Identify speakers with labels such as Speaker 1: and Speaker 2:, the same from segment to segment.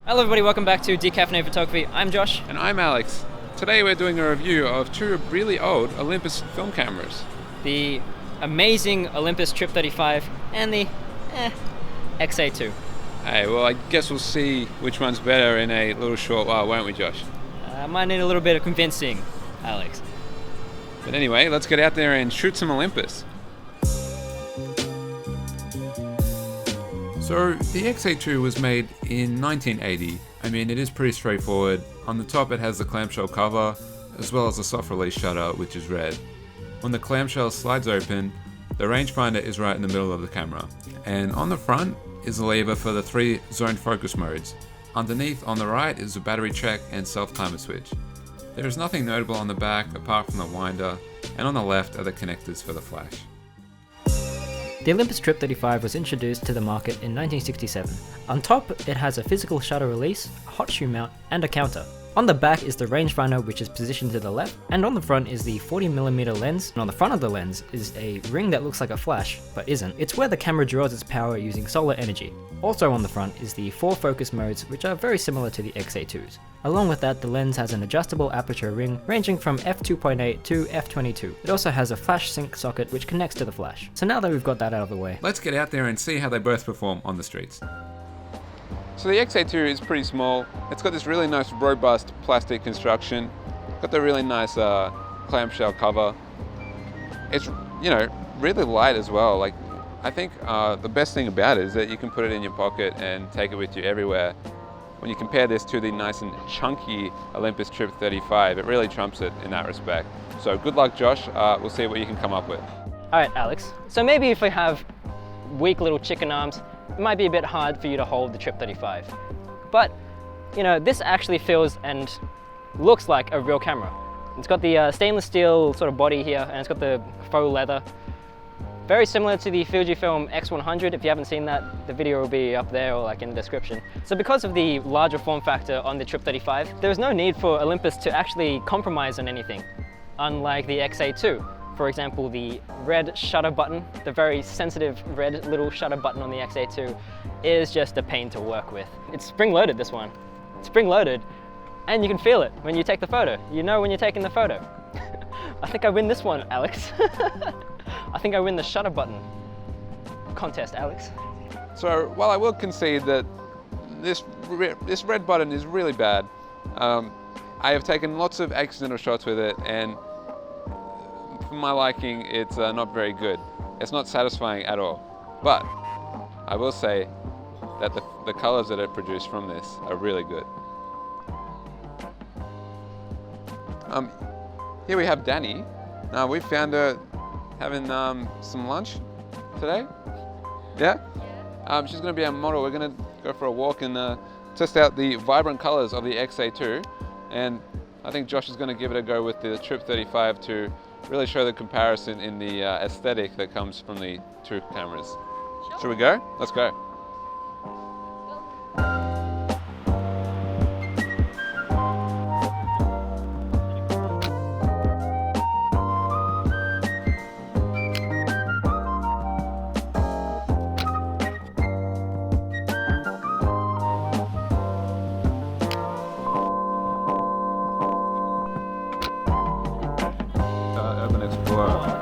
Speaker 1: Hello everybody, welcome back to Decaffeinated Photography. I'm Josh.
Speaker 2: And I'm Alex. Today we're doing a review of two really old Olympus film cameras.
Speaker 1: The amazing Olympus Trip 35 and the XA2.
Speaker 2: Hey, well, I guess we'll see which one's better in a little short while, won't we, Josh?
Speaker 1: Might need a little bit of convincing, Alex.
Speaker 2: But anyway, let's get out there and shoot some Olympus. So the XA2 was made in 1980. I mean, it is pretty straightforward. On the top it has the clamshell cover, as well as a soft release shutter, which is red. When the clamshell slides open, the rangefinder is right in the middle of the camera. And on the front is a lever for the 3 zone focus modes. Underneath on the right is a battery check and self-timer switch. There is nothing notable on the back apart from the winder, and on the left are the connectors for the flash.
Speaker 1: The Olympus Trip 35 was introduced to the market in 1967. On top, it has a physical shutter release, a hot shoe mount, and a counter. On the back is the rangefinder, which is positioned to the left, and on the front is the 40mm lens, and on the front of the lens is a ring that looks like a flash, but isn't. It's where the camera draws its power using solar energy. Also on the front is the 4 focus modes, which are very similar to the XA2's. Along with that, the lens has an adjustable aperture ring ranging from f2.8 to f22. It also has a flash sync socket which connects to the flash. So now that we've got that out of the way,
Speaker 2: let's get out there and see how they both perform on the streets. So the XA2 is pretty small. It's got this really nice robust plastic construction. Got the really nice clamshell cover. It's, you know, really light as well. Like, I think the best thing about it is that you can put it in your pocket and take it with you everywhere. When you compare this to the nice and chunky Olympus Trip 35, it really trumps it in that respect. So good luck, Josh. We'll see what you can come up with.
Speaker 1: Alright Alex, so maybe if we have weak little chicken arms, it might be a bit hard for you to hold the Trip 35. But, you know, this actually feels and looks like a real camera. It's got the stainless steel sort of body here, and it's got the faux leather. Very similar to the Fujifilm X100. If you haven't seen that, the video will be up there or like in the description. So because of the larger form factor on the Trip 35, there was no need for Olympus to actually compromise on anything, unlike the XA2. For example, the red shutter button, the very sensitive red little shutter button on the XA2 is just a pain to work with. It's spring-loaded, this one. It's spring-loaded, and you can feel it when you take the photo. You know when you're taking the photo. I think I win this one, Alex. I think I win the shutter button contest, Alex.
Speaker 2: So while I will concede that this red button is really bad, I have taken lots of accidental shots with it, and for my liking, it's not very good. It's not satisfying at all. But I will say that the colors that it produced from this are really good. Here we have Danny. We found her having some lunch today. Yeah? She's going to be our model. We're going to go for a walk and test out the vibrant colors of the XA2. And I think Josh is going to give it a go with the Trip 35 to really show the comparison in the aesthetic that comes from the two cameras. Sure. Should we go? Let's go. Urban Explorer.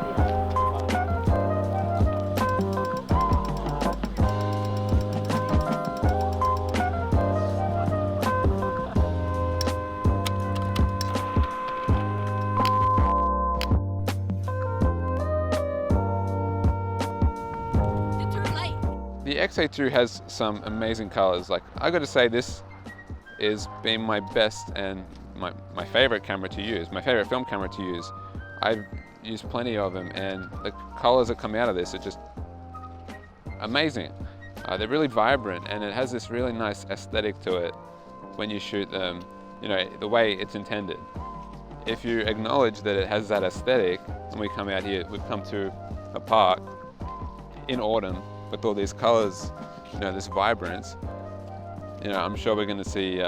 Speaker 2: The XA2 has some amazing colors. Like, I got to say, this is been my best and my favorite camera to use, my favorite film camera to use. I've used plenty of them, and the colors that come out of this are just amazing. They're really vibrant, and it has this really nice aesthetic to it when you shoot them, you know, the way it's intended. If you acknowledge that it has that aesthetic, and we come out here, we've come to a park in autumn with all these colors, you know, this vibrance, you know, I'm sure we're going to see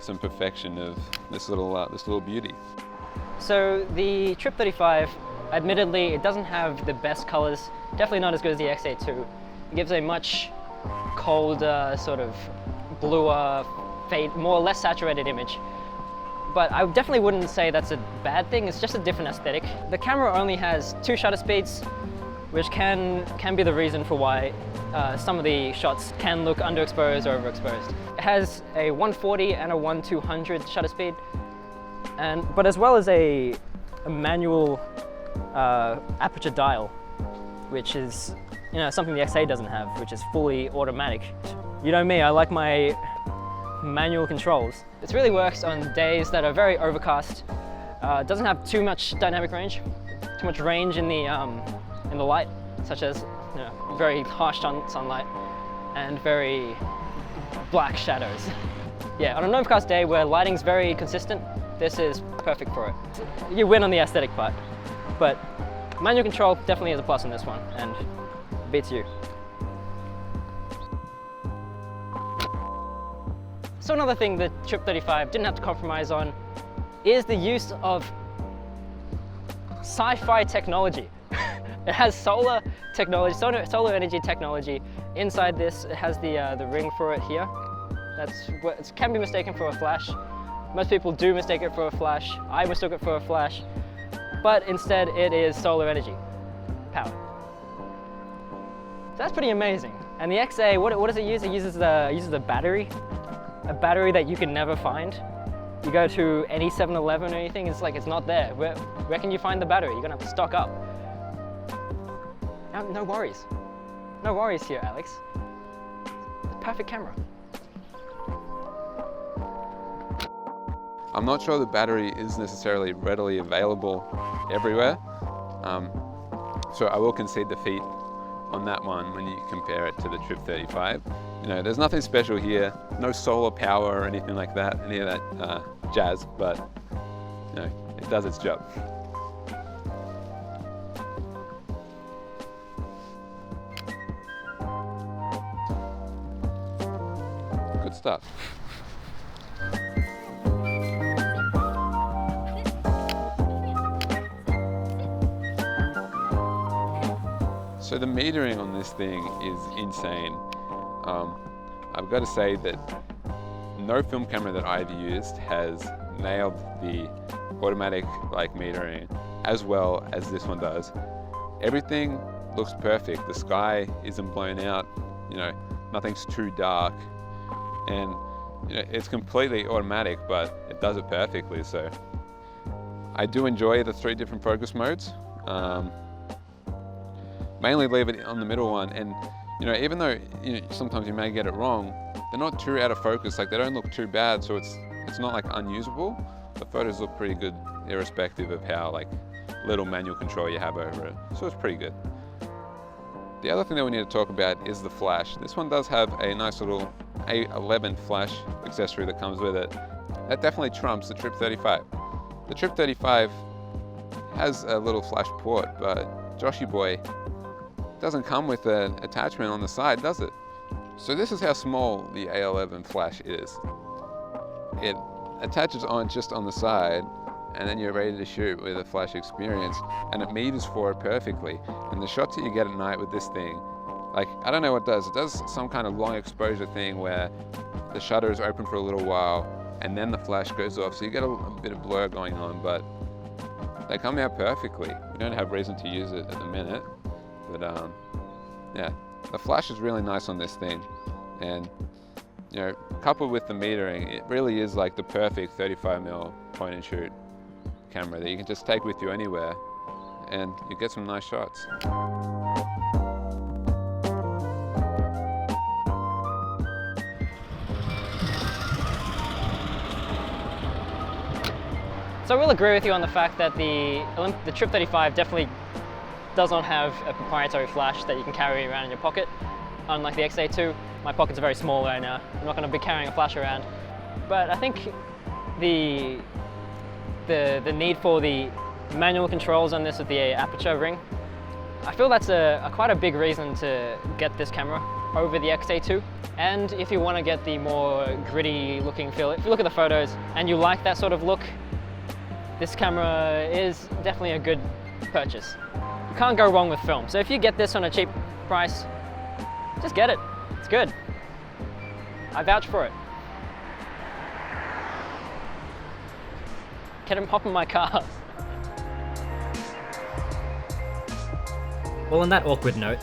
Speaker 2: some perfection of this little beauty.
Speaker 1: So the Trip 35, admittedly, it doesn't have the best colors. Definitely not as good as the XA2. It gives a much colder, sort of bluer, less saturated image. But I definitely wouldn't say that's a bad thing, it's just a different aesthetic. The camera only has 2 shutter speeds, which can be the reason for why some of the shots can look underexposed or overexposed. It has a 140 and a 1/200 shutter speed, but as well as a manual aperture dial, which is something the XA doesn't have, which is fully automatic. You know me, I like my manual controls. It really works on days that are very overcast. It doesn't have too much dynamic range, too much range in the light, such as very harsh sunlight and very black shadows. Yeah, on an overcast day where lighting's very consistent, this is perfect for it. You win on the aesthetic part, but manual control definitely is a plus on this one and beats you. So another thing the Trip 35 didn't have to compromise on is the use of sci-fi technology. It has solar technology, solar energy technology inside this. It has the ring for it here. It can be mistaken for a flash. Most people do mistake it for a flash. I mistook it for a flash, but instead it is solar energy power. So that's pretty amazing. And the XA, what does it use? It uses a battery, a battery that you can never find. You go to any 7-Eleven or anything, it's like it's not there. Where can you find the battery? You're gonna have to stock up. No worries. No worries here, Alex. The perfect camera.
Speaker 2: I'm not sure the battery is necessarily readily available everywhere, so I will concede defeat on that one when you compare it to the Trip 35. There's nothing special here, no solar power or anything like that, any of that jazz, but it does its job. Good stuff. So the metering on this thing is insane. I've got to say that no film camera that I've used has nailed the automatic metering as well as this one does. Everything looks perfect. The sky isn't blown out, nothing's too dark, and it's completely automatic, but it does it perfectly. So I do enjoy the 3 different focus modes. Mainly leave it on the middle one, and even though sometimes you may get it wrong, they're not too out of focus. Like, they don't look too bad, so it's not like unusable. The photos look pretty good irrespective of how little manual control you have over it, so it's pretty good. The other thing that we need to talk about is the flash. This one does have a nice little A11 flash accessory that comes with it. That definitely trumps the Trip 35. The Trip 35 has a little flash port, but Joshy boy doesn't come with an attachment on the side, does it? So this is how small the A11 flash is. It attaches on just on the side, and then you're ready to shoot with a flash experience, and it meters for it perfectly. And the shots that you get at night with this thing, I don't know what it does. It does some kind of long exposure thing where the shutter is open for a little while, and then the flash goes off, so you get a bit of blur going on, but they come out perfectly. We don't have reason to use it at the minute. But yeah, the flash is really nice on this thing, and coupled with the metering, it really is like the perfect 35mm point and shoot camera that you can just take with you anywhere, and you get some nice shots.
Speaker 1: So I will agree with you on the fact that the Trip 35 definitely does not have a proprietary flash that you can carry around in your pocket. Unlike the XA2, my pockets are very small right now. I'm not going to be carrying a flash around. But I think the need for the manual controls on this with the aperture ring, I feel that's quite a big reason to get this camera over the XA2. And if you want to get the more gritty looking feel, if you look at the photos and you like that sort of look, this camera is definitely a good purchase. You can't go wrong with film. So if you get this on a cheap price, just get it. It's good. I vouch for it. Get him, hop in my car. Well, on that awkward note,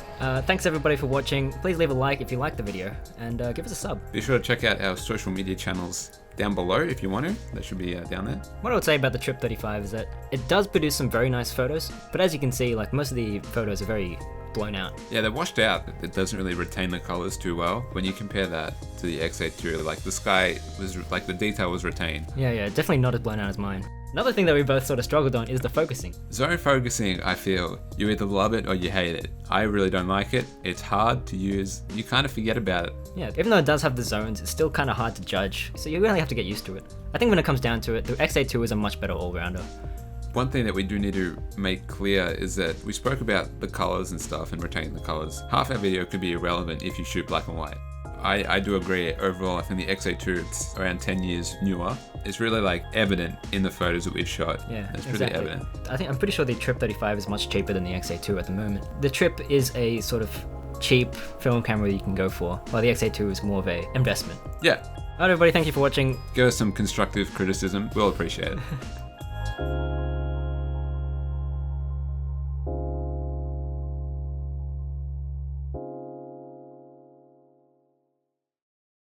Speaker 1: thanks everybody for watching. Please leave a like if you liked the video, and give us a sub.
Speaker 2: Be sure to check out our social media channels down below if you want to. That should be down there.
Speaker 1: What I would say about the Trip 35 is that it does produce some very nice photos, but as you can see, like, most of the photos are very blown out.
Speaker 2: Yeah, they're washed out. It doesn't really retain the colors too well. When you compare that to the XA2, like the sky was, like the detail was retained.
Speaker 1: Yeah, definitely not as blown out as mine. Another thing that we both sort of struggled on is the focusing.
Speaker 2: Zone focusing, I feel, you either love it or you hate it. I really don't like it. It's hard to use. You kind of forget about it.
Speaker 1: Yeah, even though it does have the zones, it's still kind of hard to judge, so you really have to get used to it. I think when it comes down to it, the XA2 is a much better all-rounder.
Speaker 2: One thing that we do need to make clear is that we spoke about the colors and stuff and retaining the colors. Half our video could be irrelevant if you shoot black and white. I do agree. Overall, I think the XA2, it's around 10 years newer. It's really like evident in the photos that we've shot.
Speaker 1: Yeah,
Speaker 2: it's
Speaker 1: exactly.
Speaker 2: really evident.
Speaker 1: I'm pretty sure the Trip 35 is much cheaper than the XA2 at the moment. The Trip is a sort of cheap film camera you can go for, while the XA2 is more of a investment.
Speaker 2: Yeah.
Speaker 1: Alright everybody, thank you for watching.
Speaker 2: Give us some constructive criticism. We'll appreciate it.